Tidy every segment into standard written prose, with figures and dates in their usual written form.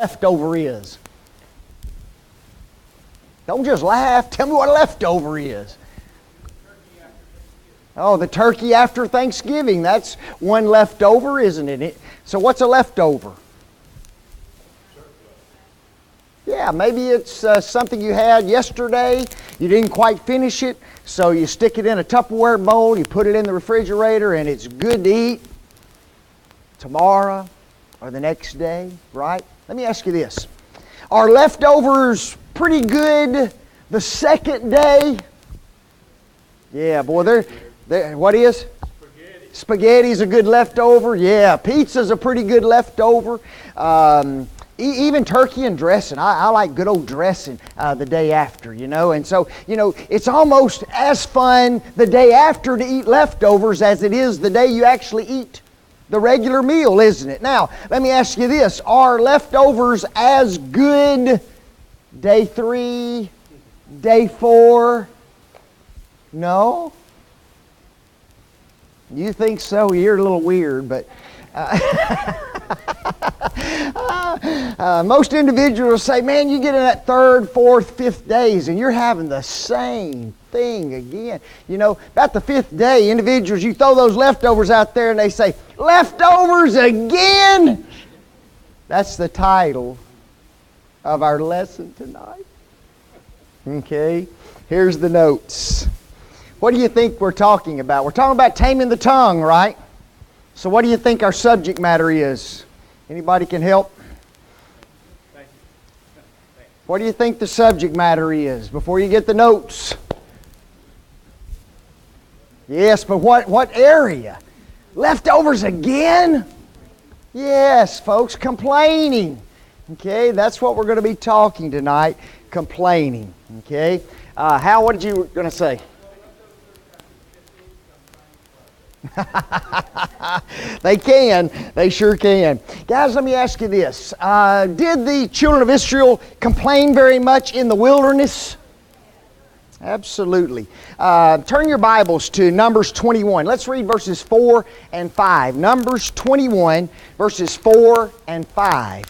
leftover is. Don't just laugh. Tell me what a leftover is. Oh, the turkey after Thanksgiving. That's one leftover, isn't it? So what's a leftover? Yeah, maybe it's something you had yesterday. You didn't quite finish it, so you stick it in a Tupperware bowl, you put it in the refrigerator, and it's good to eat tomorrow or the next day, right? Let me ask you this. Are leftovers pretty good the second day? Yeah, boy, they're what is? Spaghetti. Spaghetti's a good leftover. Yeah, pizza's a pretty good leftover. Even turkey and dressing. I like good old dressing the day after, you know. And so, you know, it's almost as fun the day after to eat leftovers as it is the day you actually eat the regular meal, isn't it? Now, let me ask you this. Are leftovers as good day 3, day 4? No? You think so? You're a little weird, but... most individuals say, man, you get in that 3rd, 4th, 5th days and you're having the same thing again. You know, about the 5th day, individuals, you throw those leftovers out there and they say, leftovers again? That's the title of our lesson tonight. Okay, here's the notes. What do you think we're talking about? We're talking about taming the tongue, right? So what do you think our subject matter is? Anybody can help? What do you think the subject matter is before you get the notes? Yes, but what area? Leftovers again? Yes, folks, complaining. Okay, that's what we're going to be talking tonight, complaining. Okay, Hal, what did you going to say? They can. They sure can. Guys, let me ask you this. Did the children of Israel complain very much in the wilderness? Absolutely. Turn your Bibles to Numbers 21. Let's read verses 4 and 5. Numbers 21, verses 4 and 5.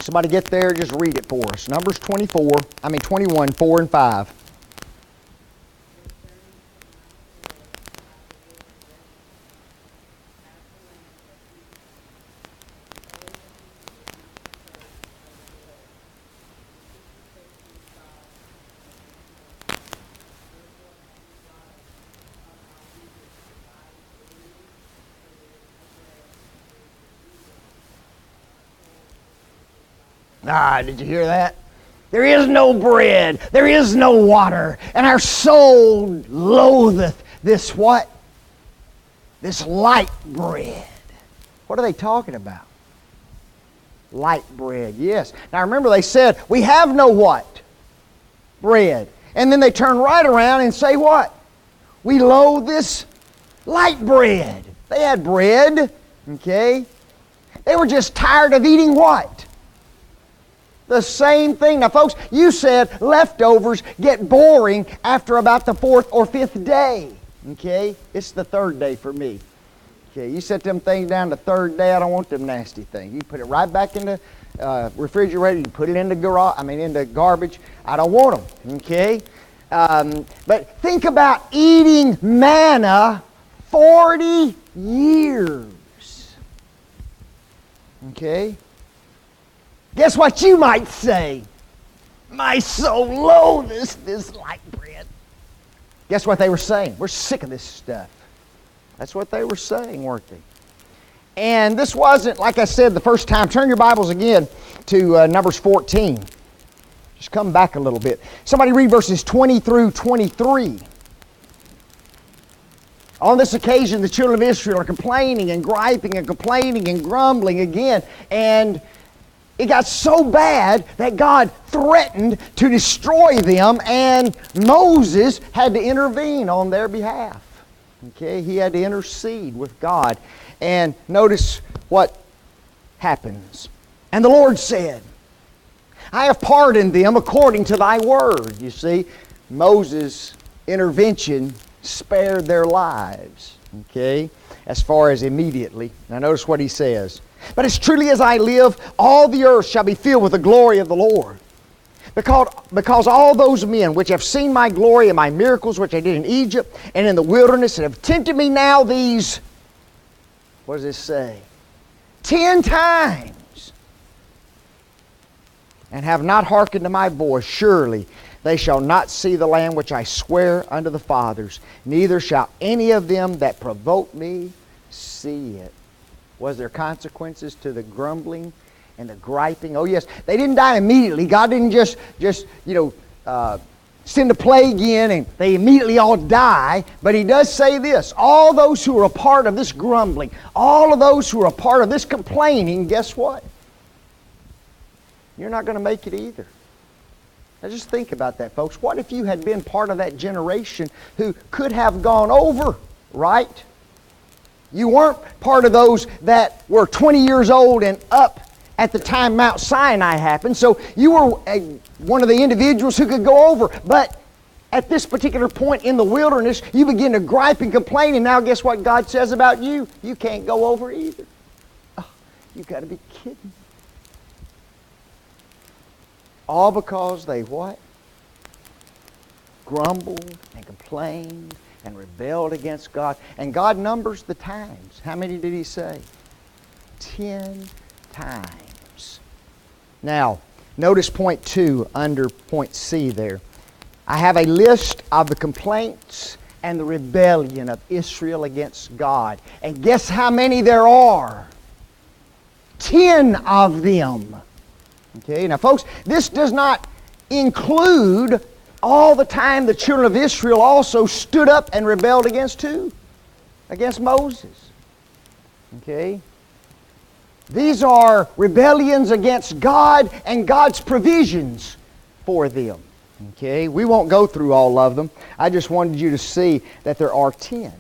Somebody get there, just read it for us. Numbers 21, 4 and 5. Did you hear that? There is no bread, there is no water, and our soul loatheth this what? This light bread. What are they talking about? Light bread, yes. Now remember they said, we have no what? Bread. And then they turn right around and say what? We loathe this light bread. They had bread, okay? They were just tired of eating what? The same thing. Now, folks, you said leftovers get boring after about the 4th or 5th day. Okay? It's the 3rd day for me. Okay, you set them things down the 3rd day, I don't want them nasty things. You put it right back in the refrigerator, you put it in the garbage. I don't want them. Okay? But think about eating manna 40 years. Okay? Guess what you might say? My soul loathes this light bread. Guess what they were saying? We're sick of this stuff. That's what they were saying, weren't they? And this wasn't, like I said the first time. Turn your Bibles again to Numbers 14. Just come back a little bit. Somebody read verses 20 through 23. On this occasion, the children of Israel are complaining and griping and complaining and grumbling again. And it got so bad that God threatened to destroy them, and Moses had to intervene on their behalf. Okay, he had to intercede with God. And notice what happens. And the Lord said, I have pardoned them according to thy word. You see, Moses' intervention spared their lives. Okay? As far as immediately. Now notice what he says. But as truly as I live, all the earth shall be filled with the glory of the Lord. Because all those men which have seen my glory and my miracles which I did in Egypt and in the wilderness and have tempted me now these, what does this say? 10 times. And have not hearkened to my voice, surely they shall not see the land which I swear unto the fathers, neither shall any of them that provoke me see it. Was there consequences to the grumbling and the griping? Oh yes, they didn't die immediately. God didn't just send a plague in and they immediately all die. But he does say this, all those who are a part of this grumbling, all of those who are a part of this complaining, guess what? You're not going to make it either. Now just think about that, folks. What if you had been part of that generation who could have gone over, right? You weren't part of those that were 20 years old and up at the time Mount Sinai happened. So you were one of the individuals who could go over. But at this particular point in the wilderness, you begin to gripe and complain. And now guess what God says about you? You can't go over either. Oh, you've got to be kidding. All because they what? Grumbled and complained and rebelled against God. And God numbers the times. How many did he say? 10 times. Now, notice point 2 under point C there. I have a list of the complaints and the rebellion of Israel against God. And guess how many there are? 10 of them. Okay, now folks, this does not include all the time the children of Israel also stood up and rebelled against who? Against Moses. Okay? These are rebellions against God and God's provisions for them. Okay? We won't go through all of them. I just wanted you to see that there are 10.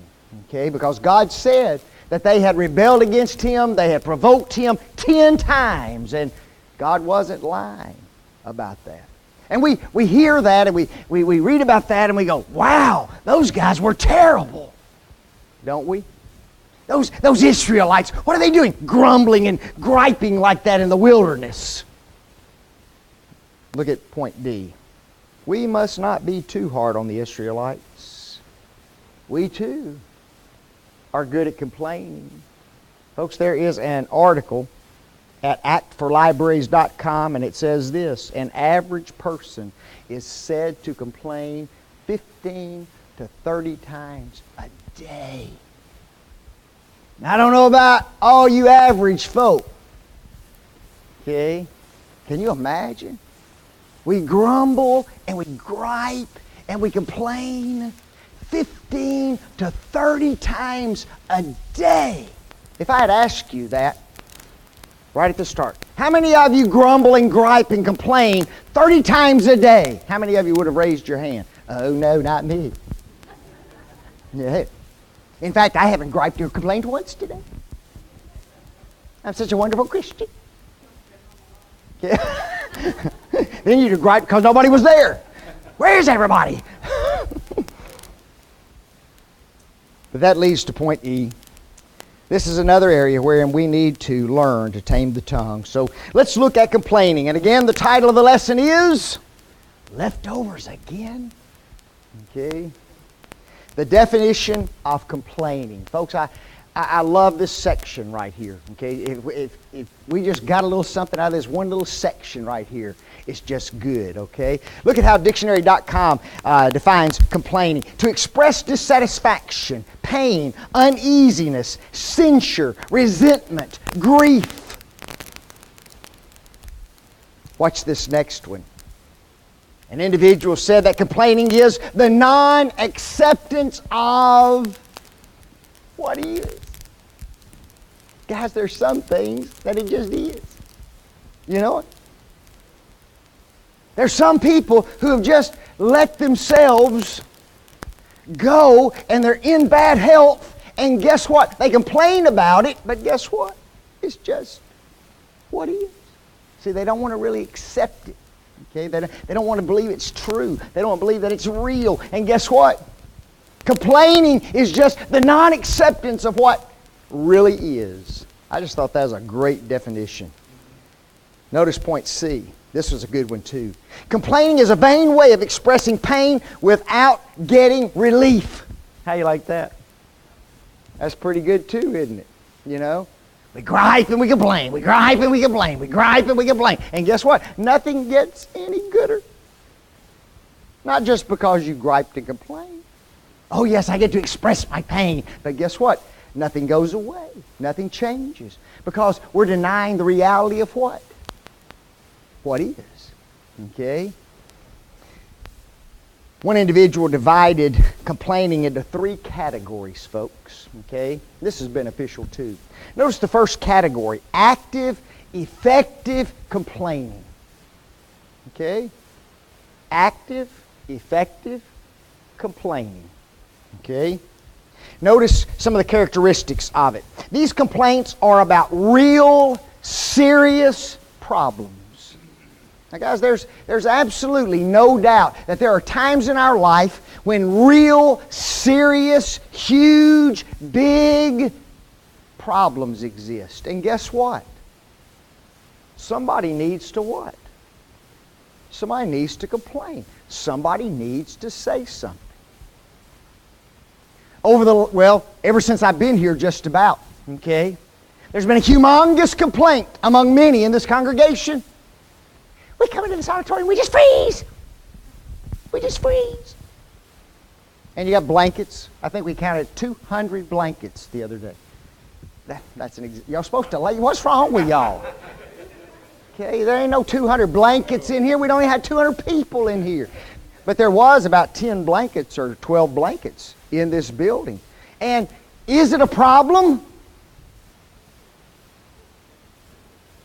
Okay? Because God said that they had rebelled against Him, they had provoked Him 10 times, and God wasn't lying about that. And we hear that and we read about that and we go, wow, those guys were terrible. Don't we? Those Israelites, what are they doing? Grumbling and griping like that in the wilderness. Look at point D. We must not be too hard on the Israelites. We too are good at complaining. Folks, there is an article at actforlibraries.com, and it says this: an average person is said to complain 15 to 30 times a day. Now, I don't know about all you average folk. Okay? Can you imagine? We grumble and we gripe and we complain 15 to 30 times a day. If I had asked you that right at the start, how many of you grumble and gripe and complain 30 times a day? How many of you would have raised your hand? Oh, no, not me. Yeah. In fact, I haven't griped or complained once today. I'm such a wonderful Christian. Yeah. Then you'd gripe because nobody was there. Where's everybody? But that leads to point E. This is another area wherein we need to learn to tame the tongue. So let's look at complaining. And again, the title of the lesson is Leftovers Again. Okay. The definition of complaining. Folks, I love this section right here. Okay, if we just got a little something out of this one little section right here, it's just good. Okay, look at how dictionary.com defines complaining: to express dissatisfaction, pain, uneasiness, censure, resentment, grief. Watch this next one. An individual said that complaining is the non-acceptance of what is. Guys, there's some things that it just is. You know it? There's some people who have just let themselves go and they're in bad health, and guess what? They complain about it, but guess what? It's just what is. See, they don't want to really accept it. Okay, they don't want to believe it's true. They don't want to believe that it's real. And guess what? Complaining is just the non-acceptance of what really is. I just thought that was a great definition. Notice point C. This was a good one too. Complaining is a vain way of expressing pain without getting relief. How you like that? That's pretty good too, isn't it? You know? We gripe and we complain. We gripe and we complain. We gripe and we complain. And guess what? Nothing gets any gooder. Not just because you griped and complained. Oh yes, I get to express my pain. But guess what? Nothing goes away. Nothing changes. Because we're denying the reality of what? What is. Okay? One individual divided complaining into 3 categories, folks. Okay? This is beneficial too. Notice the first category, active, effective complaining. Okay? Active, effective complaining. Okay? Notice some of the characteristics of it. These complaints are about real, serious problems. Now guys, there's absolutely no doubt that there are times in our life when real, serious, huge, big problems exist. And guess what? Somebody needs to what? Somebody needs to complain. Somebody needs to say something. Ever since I've been here just about, okay, there's been a humongous complaint among many in this congregation. We come into this auditorium, we just freeze. We just freeze. And you got blankets. I think we counted 200 blankets the other day. Y'all supposed to lay. What's wrong with y'all? Okay, there ain't no 200 blankets in here. We don't even have 200 people in here. But there was about 10 blankets or 12 blankets in this building. And is it a problem?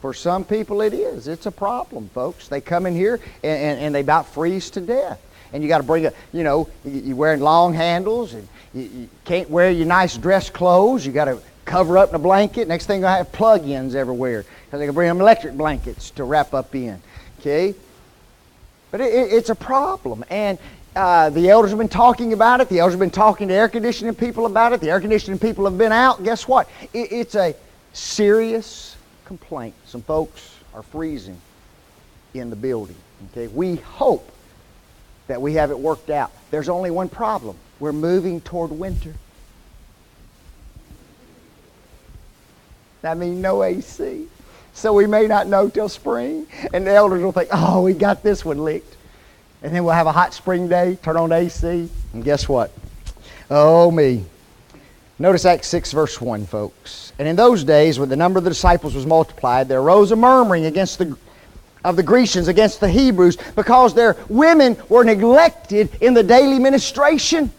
For some people it is. It's a problem, folks. They come in here and they about freeze to death. And you got to bring you're wearing long handles and you can't wear your nice dress clothes. You got to cover up in a blanket. Next thing you're going to have plug-ins everywhere because they can bring them electric blankets to wrap up in. Okay? But it's a problem. And the elders have been talking about it. The elders have been talking to air conditioning people about it. The air conditioning people have been out. Guess what? It's a serious complaint. Some folks are freezing in the building. Okay? We hope that we have it worked out. There's only one problem. We're moving toward winter. That means no AC. So we may not know till spring. And the elders will think, oh, we got this one licked. And then we'll have a hot spring day, turn on AC, and guess what? Oh, me. Notice Acts 6, verse 1, folks. And in those days, when the number of the disciples was multiplied, there arose a murmuring of the Grecians against the Hebrews because their women were neglected in the daily ministration.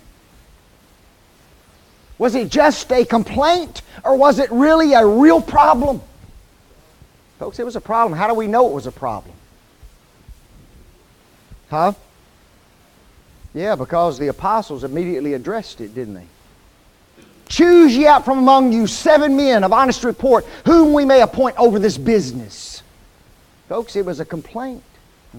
Was it just a complaint, or was it really a real problem? Folks, it was a problem. How do we know it was a problem? Huh? Yeah, because the apostles immediately addressed it, didn't they? Choose ye out from among you 7 men of honest report, whom we may appoint over this business. Folks, it was a complaint.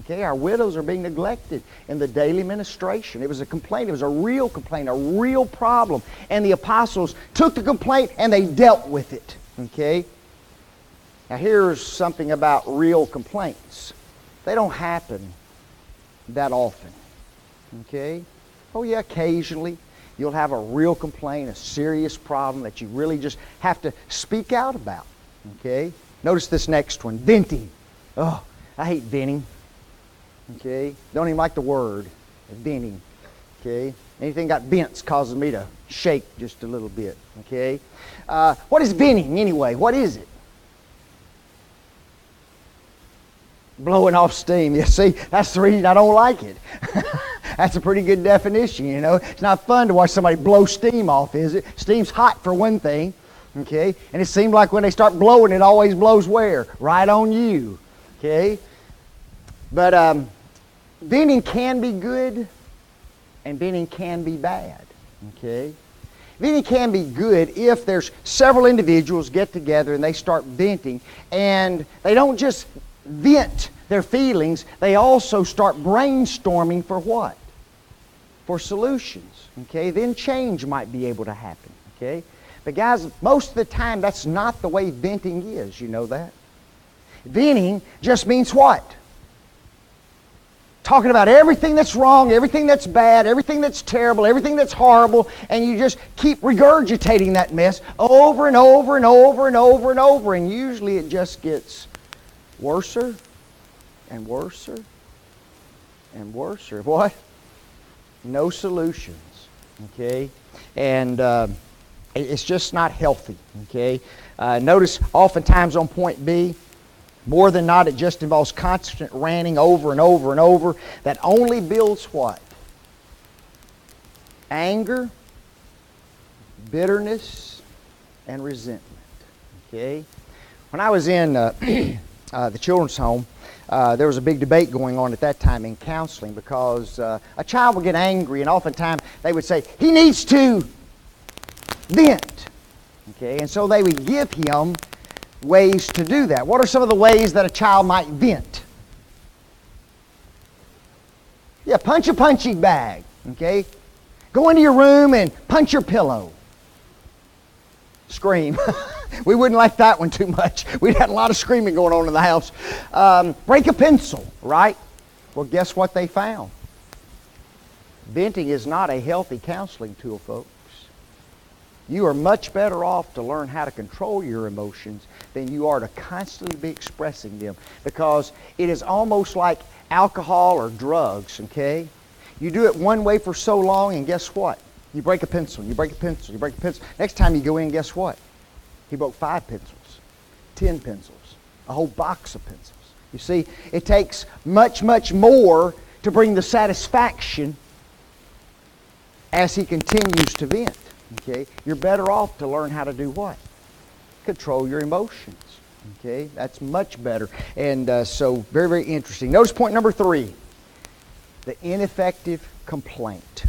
Okay, our widows are being neglected in the daily ministration. It was a complaint. It was a real complaint, a real problem. And the apostles took the complaint and they dealt with it. Okay? Now here's something about real complaints. They don't happen that often. Okay? Oh yeah, occasionally you'll have a real complaint, a serious problem that you really just have to speak out about. Okay? Notice this next one, venting. Oh, I hate venting. Okay? Don't even like the word, venting. Okay? Anything got vents causes me to shake just a little bit. Okay? What is venting anyway? What is it? Blowing off steam. You see, that's the reason I don't like it. That's a pretty good definition, you know. It's not fun to watch somebody blow steam off, is it? Steam's hot for one thing, okay? And it seems like when they start blowing, it always blows where? Right on you, okay? But venting can be good, and venting can be bad, okay? Venting can be good if there's several individuals get together and they start venting, and they don't just vent their feelings, they also start brainstorming for what? For solutions. okay, then change might be able to happen, okay? But guys, most of the time, that's not the way venting is. You know that? Venting just means what? Talking about everything that's wrong, everything that's bad, everything that's terrible, everything that's horrible, and you just keep regurgitating that mess over and over and over and over and over, and usually it just gets worser and worser and worser. What? No solutions, okay? And it's just not healthy, okay? Notice oftentimes on point B, more than not, it just involves constant ranting over and over and over that only builds what? Anger, bitterness, and resentment. Okay? When I was in the children's home, there was a big debate going on at that time in counseling because a child would get angry and oftentimes they would say, he needs to vent. Okay? And so they would give him ways to do that. What are some of the ways that a child might vent? Yeah, punch a punching bag, okay? Go into your room and punch your pillow. Scream. We wouldn't like that one too much. We'd had a lot of screaming going on in the house. Break a pencil, right? Well, guess what they found? Venting is not a healthy counseling tool, folks. You are much better off to learn how to control your emotions than you are to constantly be expressing them, because it is almost like alcohol or drugs, okay? You do it one way for so long, and guess what? You break a pencil, you break a pencil, you break a pencil. Next time you go in, guess what? He broke 5 pencils, 10 pencils, a whole box of pencils. You see, it takes much, much more to bring the satisfaction as he continues to vent. Okay, you're better off to learn how to do what? Control your emotions. Okay, that's much better. And so, very, very interesting. Notice point number 3, the ineffective complaint.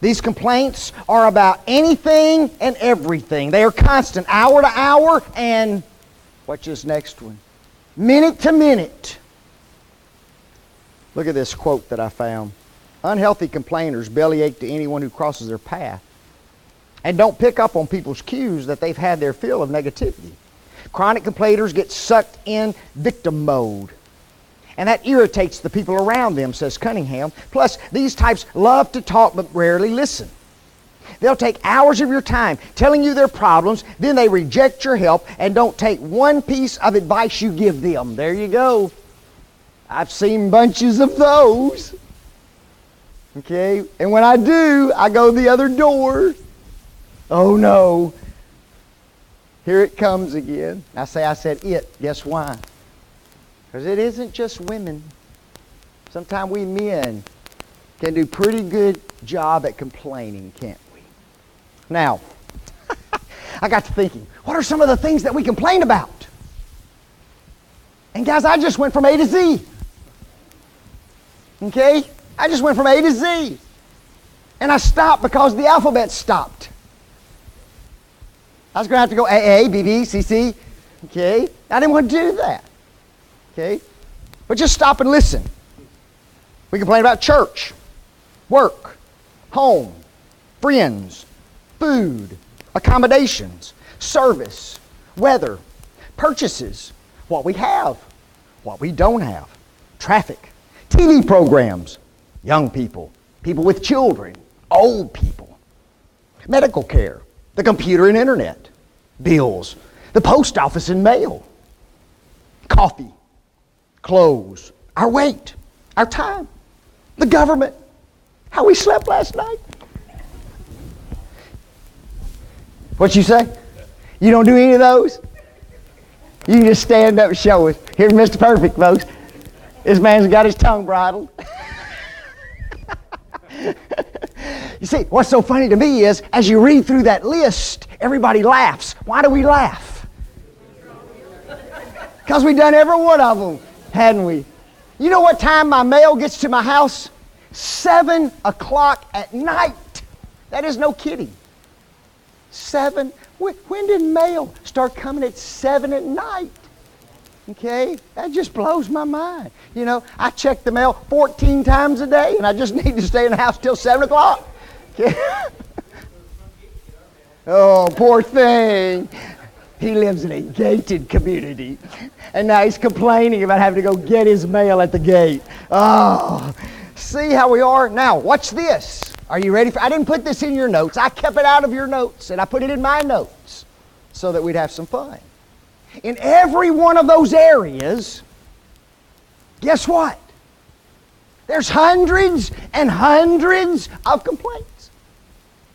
These complaints are about anything and everything. They are constant, hour to hour, and what's this next one? Minute to minute. Look at this quote that I found. Unhealthy complainers bellyache to anyone who crosses their path and don't pick up on people's cues that they've had their fill of negativity. Chronic complainers get sucked in victim mode, and that irritates the people around them, says Cunningham. Plus, these types love to talk but rarely listen. They'll take hours of your time telling you their problems, then they reject your help and don't take one piece of advice you give them. There you go. I've seen bunches of those. Okay? And when I do, I go the other door. Oh no. Here it comes again. I said it. Guess why? Because it isn't just women. Sometimes we men can do pretty good job at complaining, can't we? Now, I got to thinking, what are some of the things that we complain about? And guys, I just went from A to Z. Okay? I just went from A to Z. And I stopped because the alphabet stopped. I was going to have to go AA, BB, CC. Okay? I didn't want to do that. Okay? But just stop and listen. We complain about church, work, home, friends, food, accommodations, service, weather, purchases, what we have, what we don't have, traffic, TV programs, young people, people with children, old people, medical care, the computer and internet, bills, the post office and mail, coffee, clothes, our weight, our time, the government, how we slept last night. What you say? You don't do any of those? You can just stand up and show us. Here's Mr. Perfect, folks. This man's got his tongue bridled. You see, what's so funny to me is, as you read through that list, everybody laughs. Why do we laugh? Because we've done every one of them, hadn't we? You know what time my mail gets to my house? 7 o'clock at night. That is no kidding. 7. When did mail start coming at 7 at night? Okay? That just blows my mind. You know, I check the mail 14 times a day, and I just need to stay in the house till 7 o'clock. Oh, poor thing. He lives in a gated community. And now he's complaining about having to go get his mail at the gate. Oh, see how we are? Now, watch this. Are you ready? I didn't put this in your notes. I kept it out of your notes, and I put it in my notes so that we'd have some fun. In every one of those areas, guess what? There's hundreds and hundreds of complaints.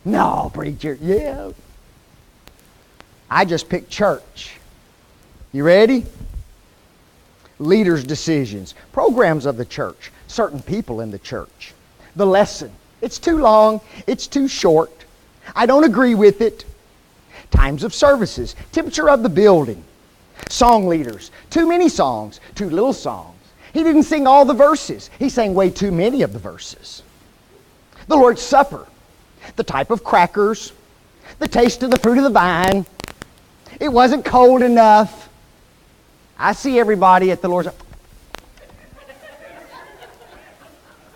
No, preacher. Yeah. I just picked church. You ready? Leaders' decisions, programs of the church, certain people in the church. The lesson. It's too long. It's too short. I don't agree with it. Times of services, temperature of the building. Song leaders, too many songs, too little songs. He didn't sing all the verses. He sang way too many of the verses. The Lord's Supper, the type of crackers, the taste of the fruit of the vine. It wasn't cold enough. I see everybody at the Lord's Supper.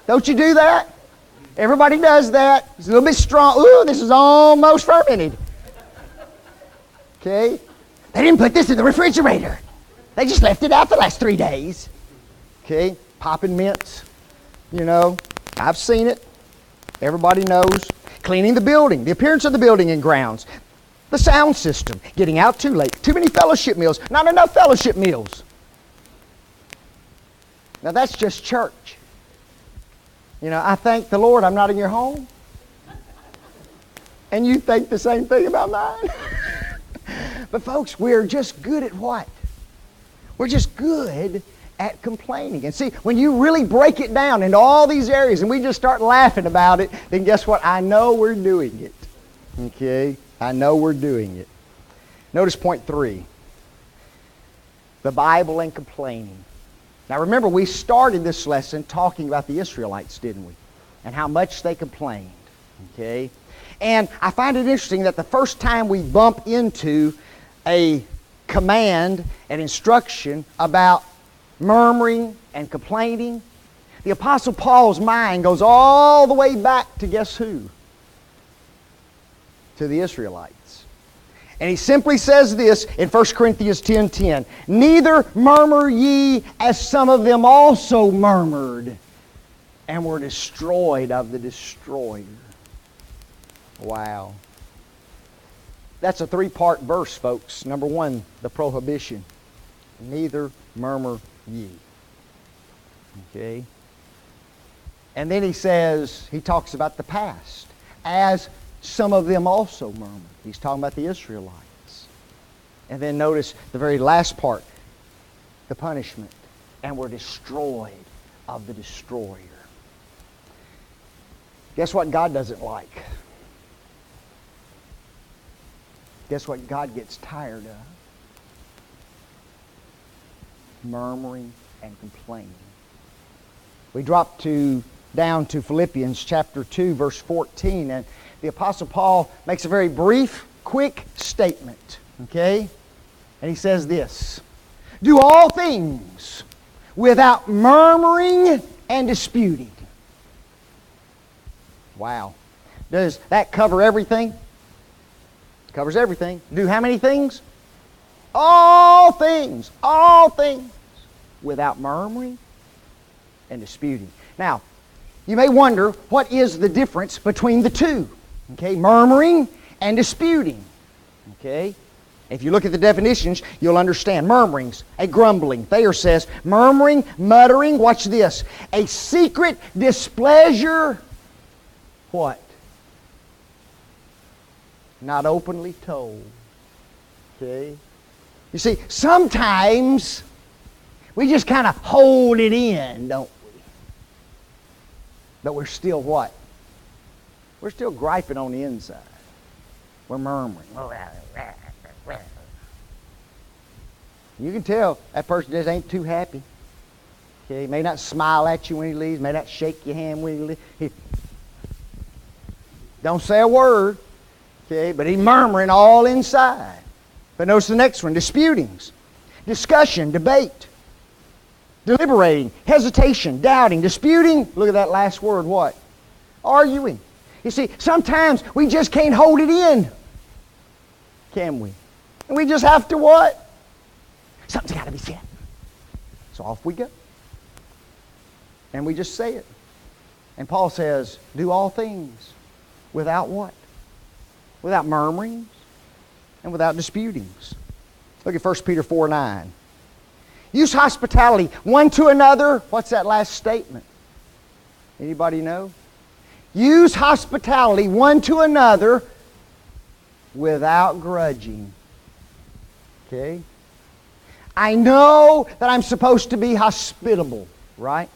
Don't you do that? Everybody does that. It's a little bit strong. Ooh, this is almost fermented. Okay? They didn't put this in the refrigerator. They just left it out the last 3 days. Okay? Popping mints. You know, I've seen it. Everybody knows. Cleaning the building, the appearance of the building and grounds. The sound system, getting out too late. Too many fellowship meals. Not enough fellowship meals. Now that's just church. You know, I thank the Lord I'm not in your home. And you think the same thing about mine. But folks, we're just good at what? We're just good at complaining. And see, when you really break it down into all these areas and we just start laughing about it, then guess what? I know we're doing it. Okay? I know we're doing it. Notice point 3. The Bible and complaining. Now remember, we started this lesson talking about the Israelites, didn't we? And how much they complained. Okay? And I find it interesting that the first time we bump into a command, an instruction about murmuring and complaining, the Apostle Paul's mind goes all the way back to guess who? To the Israelites. And he simply says this in 1 Corinthians 10:10. Neither murmur ye as some of them also murmured and were destroyed of the destroyer. Wow. That's a 3-part verse, folks. Number 1, the prohibition. Neither murmur ye. Okay? And then he says, he talks about the past. As some of them also murmured. He's talking about the Israelites. And then notice the very last part, the punishment. And were destroyed of the destroyer. Guess what God doesn't like? Guess what God gets tired of? Murmuring and complaining. We drop down to Philippians chapter 2, verse 14, and the Apostle Paul makes a very brief, quick statement. Okay? And he says this: do all things without murmuring and disputing. Wow. Does that cover everything? Covers everything. Do how many things? All things without murmuring and disputing. Now, you may wonder, what is the difference between the two? Okay, murmuring and disputing. Okay? If you look at the definitions, you'll understand. Murmurings, a grumbling. Thayer says, murmuring, muttering, watch this, a secret displeasure, what? Not openly told. Okay? You see, sometimes we just kind of hold it in, don't we? But we're still what? We're still griping on the inside. We're murmuring. You can tell that person just ain't too happy. Okay? He may not smile at you when he leaves, may not shake your hand when he leaves. He don't say a word. Okay, but he's murmuring all inside. But notice the next one, disputings, discussion, debate, deliberating, hesitation, doubting, disputing. Look at that last word, what? Arguing. You see, sometimes we just can't hold it in, can we? And we just have to what? Something's got to be said. So off we go. And we just say it. And Paul says, do all things without what? Without murmurings and without disputings. Look at 1 Peter 4:9. Use hospitality one to another. What's that last statement? Anybody know? Use hospitality one to another without grudging. Okay? I know that I'm supposed to be hospitable, right?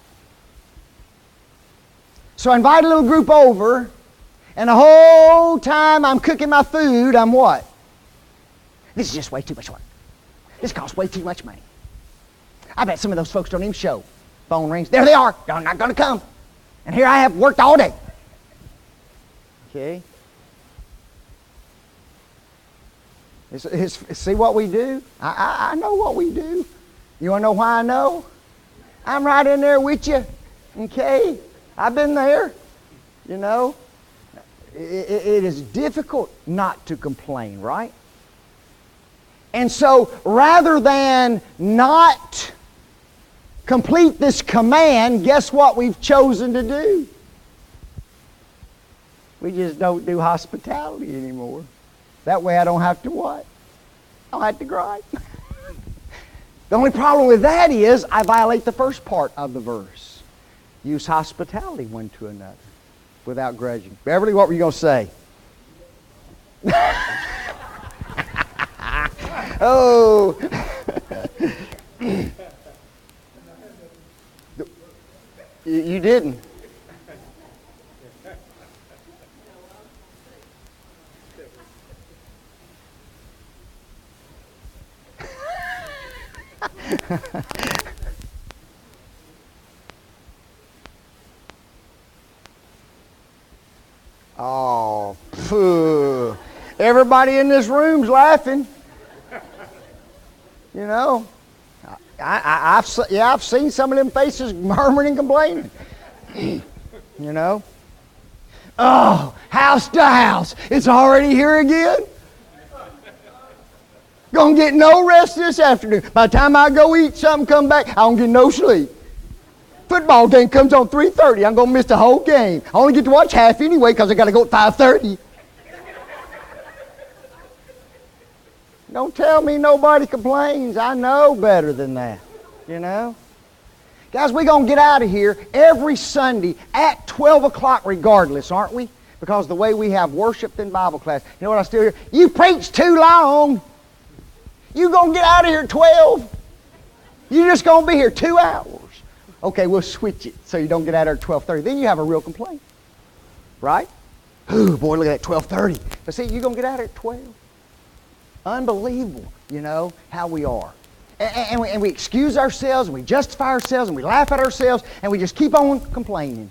So I invite a little group over, and the whole time I'm cooking my food, I'm what? This is just way too much work. This costs way too much money. I bet some of those folks don't even show. Phone rings. There they are. They're not going to come. And here I have worked all day. Okay? See what we do? I know what we do. You want to know why I know? I'm right in there with you. Okay? I've been there. You know? It is difficult not to complain, right? And so, rather than not complete this command, guess what we've chosen to do? We just don't do hospitality anymore. That way I don't have to what? I don't have to gripe. The only problem with that is I violate the first part of the verse. Use hospitality one to another without grudging. Beverly, what were you going to say? Oh. You didn't. Oh, phew. Everybody in this room's laughing. You know, I've seen some of them faces murmuring and complaining. You know, oh, house to house, it's already here again. Gonna get no rest this afternoon. By the time I go eat something, come back, I don't get no sleep. Football game comes on 3:30. I'm gonna miss the whole game. I only get to watch half anyway because I gotta go at 5:30. Don't tell me nobody complains. I know better than that. You know? Guys, we're going to get out of here every Sunday at 12 o'clock regardless, aren't we? Because the way we have worship and Bible class. You know what I still hear? You preach too long. You going to get out of here at 12? You're just going to be here 2 hours. Okay, we'll switch it so you don't get out of here at 12:30. Then you have a real complaint. Right? Ooh, boy, look at that, 12:30. But see, you're going to get out of here at 12. Unbelievable, you know, how we are. And we excuse ourselves, and we justify ourselves, and we laugh at ourselves, and we just keep on complaining.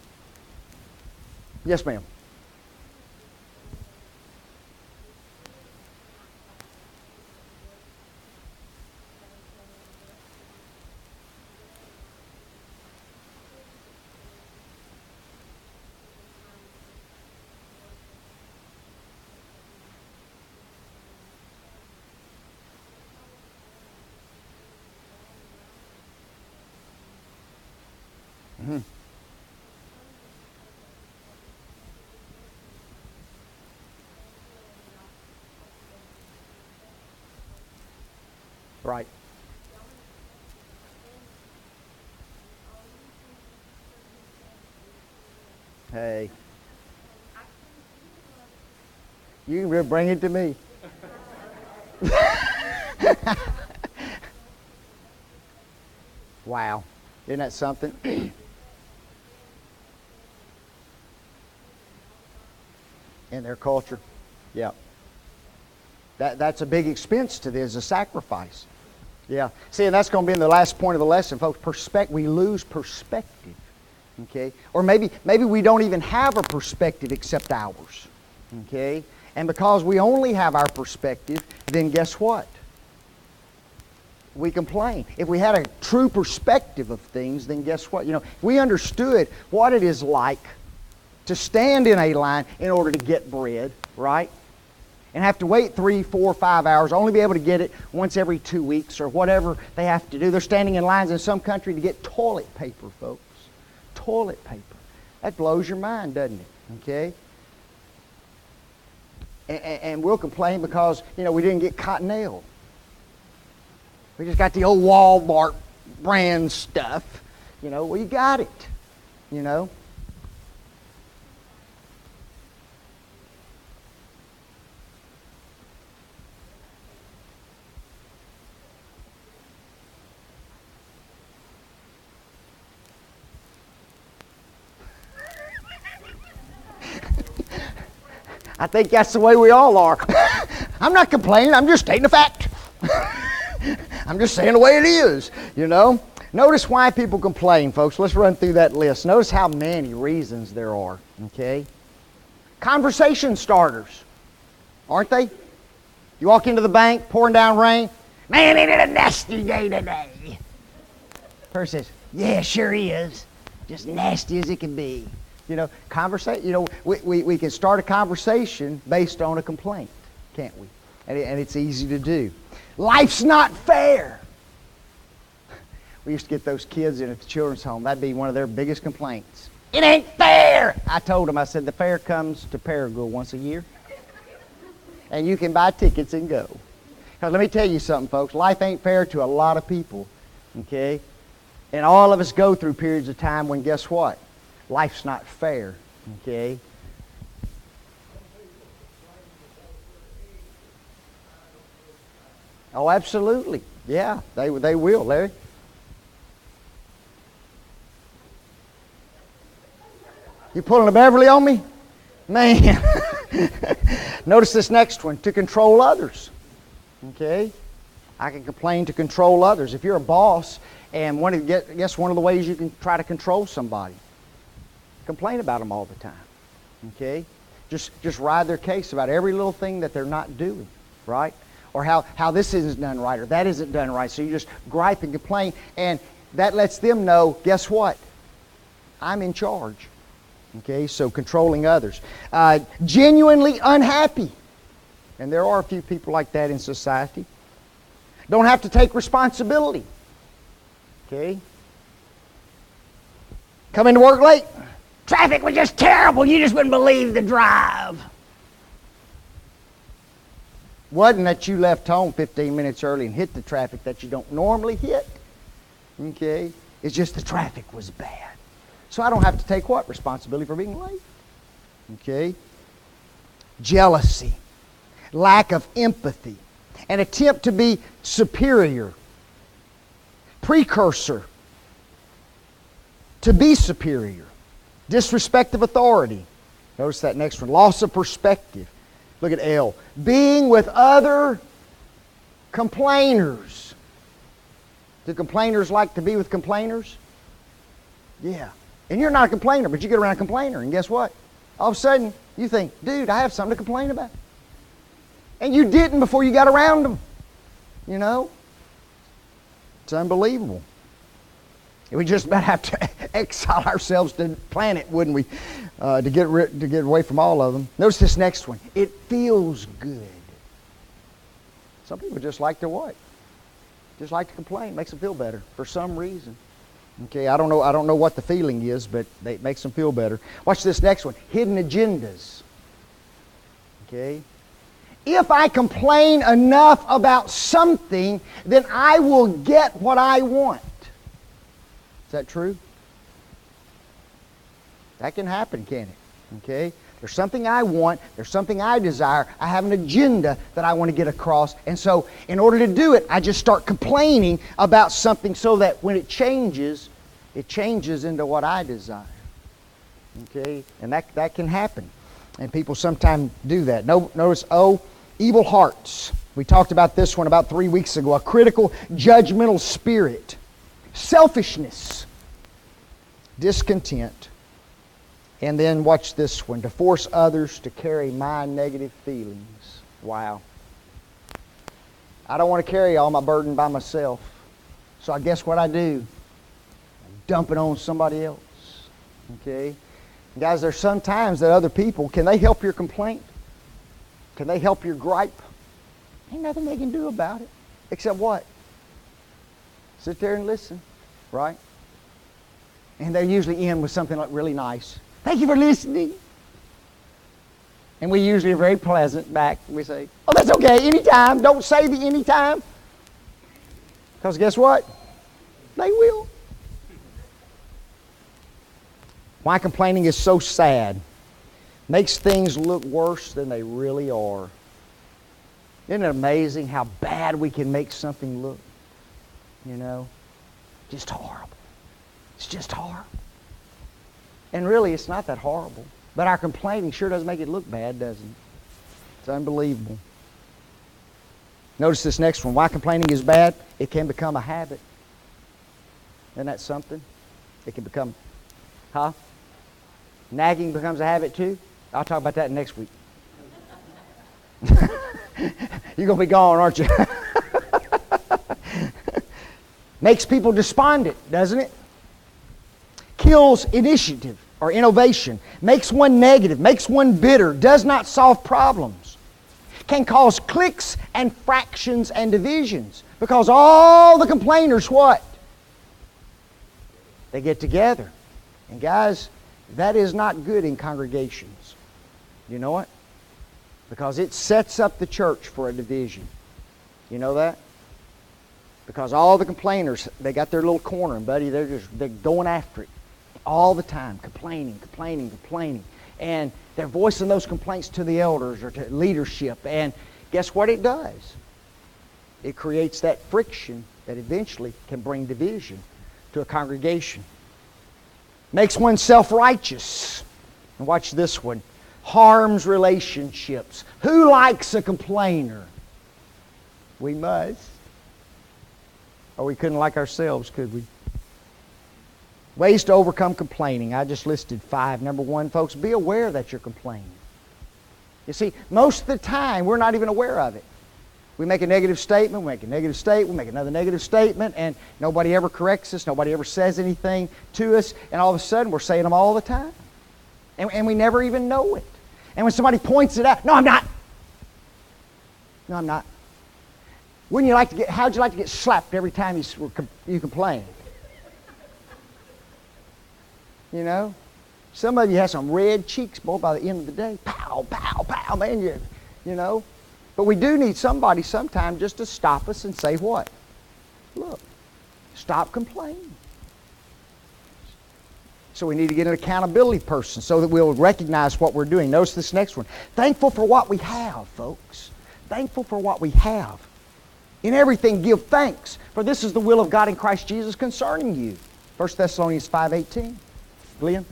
Yes, ma'am. Mm-hmm. Right. Hey. You can bring it to me. Wow. Isn't that something? In their culture. Yeah. That's a big expense to this, a sacrifice. Yeah. See, and that's going to be in the last point of the lesson, folks. We lose perspective. Okay? Or maybe we don't even have a perspective except ours. Okay? And because we only have our perspective, then guess what? We complain. If we had a true perspective of things, then guess what? You know, if we understood what it is like to stand in a line in order to get bread, right? And have to wait 3, 4, 5 hours, only be able to get it once every 2 weeks or whatever they have to do. They're standing in lines in some country to get toilet paper, folks. Toilet paper. That blows your mind, doesn't it? Okay? And we'll complain because, we didn't get Cottonelle. We just got the old Walmart brand stuff. Well, you got it. I think that's the way we all are. I'm not complaining. I'm just stating a fact. I'm just saying the way it is, Notice why people complain, folks. Let's run through that list. Notice how many reasons there are, okay? Conversation starters, aren't they? You walk into the bank, pouring down rain. Man, ain't it a nasty day today? Person says, yeah, sure is. Just nasty as it can be. Conversation. We can start a conversation based on a complaint, can't we? And it's easy to do. Life's not fair. We used to get those kids in at the children's home. That'd be one of their biggest complaints. It ain't fair. I told them, I said, the fair comes to Paragould once a year. And you can buy tickets and go. Because let me tell you something, folks. Life ain't fair to a lot of people, okay? And all of us go through periods of time when, guess what? Life's not fair, okay? Oh, absolutely. Yeah, they will, Larry. You pulling a Beverly on me? Man. Notice this next one, to control others. Okay? I can complain to control others. If you're a boss and guess one of the ways you can try to control somebody. Complain about them all the time. Okay? Just ride their case about every little thing that they're not doing, right? Or how this isn't done right or that isn't done right. So you just gripe and complain, and that lets them know, guess what? I'm in charge. Okay, so controlling others. Genuinely unhappy. And there are a few people like that in society. Don't have to take responsibility. Okay? Come into work late. Traffic was just terrible. You just wouldn't believe the drive. Wasn't that you left home 15 minutes early and hit the traffic that you don't normally hit. Okay? It's just the traffic was bad. So I don't have to take what? Responsibility for being late. Okay? Jealousy. Lack of empathy. An attempt to be superior. Precursor. To be superior. Disrespect of authority. Notice that next one. Loss of perspective. Look at L. Being with other complainers. Do complainers like to be with complainers? Yeah. And you're not a complainer, but you get around a complainer, and guess what? All of a sudden, you think, dude, I have something to complain about. And you didn't before you got around them. It's unbelievable. We just about have to exile ourselves to the planet, wouldn't we, to get away from all of them. Notice this next one. It feels good. Some people just like to what? Just like to complain. Makes them feel better for some reason. Okay, I don't know what the feeling is, but it makes them feel better. Watch this next one. Hidden agendas. Okay. If I complain enough about something, then I will get what I want. Is that true? That can happen, can it? Okay? There's something I want. There's something I desire. I have an agenda that I want to get across. And so in order to do it, I just start complaining about something so that when it changes into what I desire. Okay? And that can happen. And people sometimes do that. Notice O, evil hearts. We talked about this one about 3 weeks ago. A critical, judgmental spirit. Selfishness. Discontent. And then watch this one. To force others to carry my negative feelings. Wow. I don't want to carry all my burden by myself. So I guess what I do? I dump it on somebody else. Okay? Guys, there's some times that other people, can they help your complaint? Can they help your gripe? Ain't nothing they can do about it. Except what? Sit there and listen, right? And they usually end with something like really nice. Thank you for listening. And we usually are very pleasant back. We say, oh, that's okay, anytime. Don't say the anytime. Because guess what? They will. Why complaining is so sad. Makes things look worse than they really are. Isn't it amazing how bad we can make something look? You know? Just horrible. It's just horrible. And really, it's not that horrible. But our complaining sure does make it look bad, doesn't it? It's unbelievable. Notice this next one. Why complaining is bad? It can become a habit. Isn't that something? It can become, Nagging becomes a habit too? I'll talk about that next week. You're going to be gone, aren't you? Makes people despondent, doesn't it? Kills initiative or innovation. Makes one negative. Makes one bitter. Does not solve problems. Can cause cliques and fractions and divisions. Because all the complainers, what? They get together. And guys, that is not good in congregations. You know what? Because it sets up the church for a division. You know that? Because all the complainers, they got their little corner, and buddy, they're going after it all the time, complaining. And they're voicing those complaints to the elders or to leadership. And guess what it does? It creates that friction that eventually can bring division to a congregation. Makes one self-righteous. And watch this one. Harms relationships. Who likes a complainer? We must. Or we couldn't like ourselves, could we? Ways to overcome complaining. I just listed 5. Number 1, folks, be aware that you're complaining. You see, most of the time, we're not even aware of it. We make a negative statement, we make another negative statement, and nobody ever corrects us, nobody ever says anything to us, and all of a sudden, we're saying them all the time. And we never even know it. And when somebody points it out, no, I'm not. No, I'm not. How'd you like to get slapped every time you complain? You know? Some of you have some red cheeks, boy, by the end of the day. Pow, pow, pow, man, you know? But we do need somebody sometime just to stop us and say what? Look, stop complaining. So we need to get an accountability person so that we'll recognize what we're doing. Notice this next one. Thankful for what we have, folks. Thankful for what we have. In everything give thanks, for this is the will of God in Christ Jesus concerning you. 1 Thessalonians 5:18. Glenn?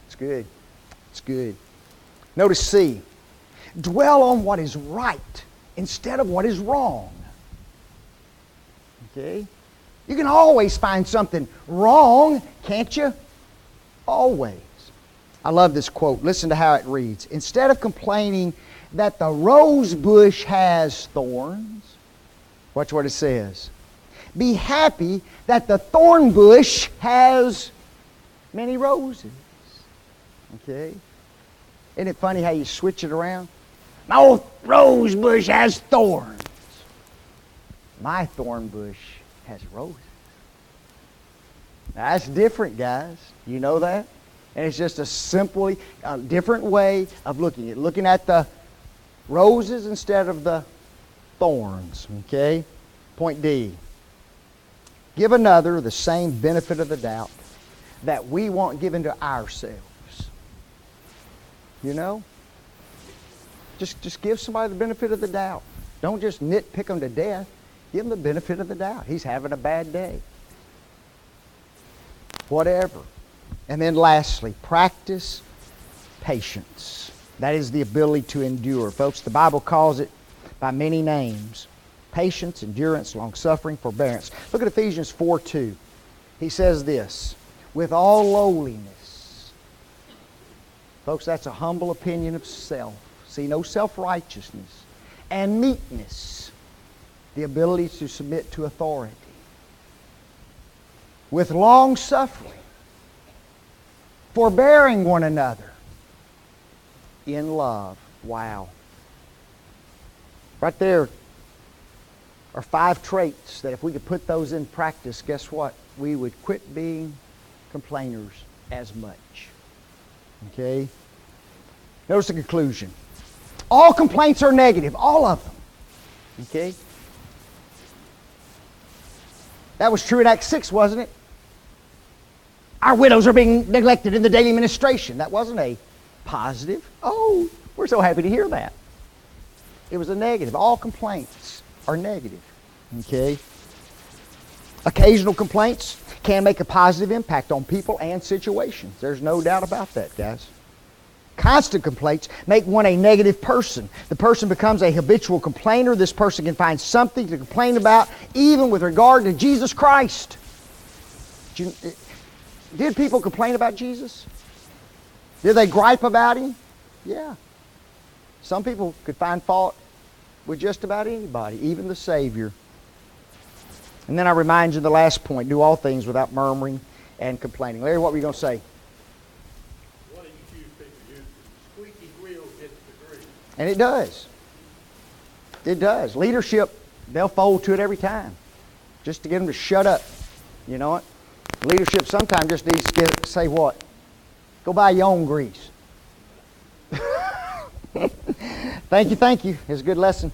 It's good. It's good. Notice C. Dwell on what is right instead of what is wrong. Okay? You can always find something wrong, can't you? Always. I love this quote. Listen to how it reads. Instead of complaining that the rose bush has thorns, watch what it says. Be happy that the thorn bush has many roses. Okay? Isn't it funny how you switch it around? My old rose bush has thorns. My thorn bush has roses. Now, that's different, guys. You know that? And it's just a simply different way of looking at it. Looking at the roses instead of the thorns. Okay? Point D. Give another the same benefit of the doubt that we want given to ourselves. You know? Just give somebody the benefit of the doubt. Don't just nitpick them to death. Give them the benefit of the doubt. He's having a bad day. Whatever. And then lastly, practice patience. That is the ability to endure. Folks, the Bible calls it by many names. Patience, endurance, long-suffering, forbearance. Look at Ephesians 4:2. He says this, with all lowliness. Folks, that's a humble opinion of self. See, no self-righteousness. And meekness, the ability to submit to authority. with long suffering, forbearing one another in love. Wow. Right there are 5 traits that if we could put those in practice, guess what? We would quit being complainers as much. Okay? Notice the conclusion. All complaints are negative. All of them. Okay? That was true in Acts 6, wasn't it? Our widows are being neglected in the daily ministration. That wasn't a positive. Oh, we're so happy to hear that. It was a negative. All complaints are negative. Okay? Occasional complaints can make a positive impact on people and situations. There's no doubt about that, guys. Constant complaints make one a negative person. The person becomes a habitual complainer. This person can find something to complain about, even with regard to Jesus Christ. Did people complain about Jesus? Did they gripe about Him? Yeah. Some people could find fault with just about anybody, even the Savior. And then I remind you the last point, do all things without murmuring and complaining. Larry, what were you going to say? What do you choose people use? The squeaky wheel gets the grease. And it does. It does. Leadership, they'll fold to it every time, just to get them to shut up. You know what? Leadership sometimes just needs to say what? Go buy your own grease. Thank you. It's a good lesson.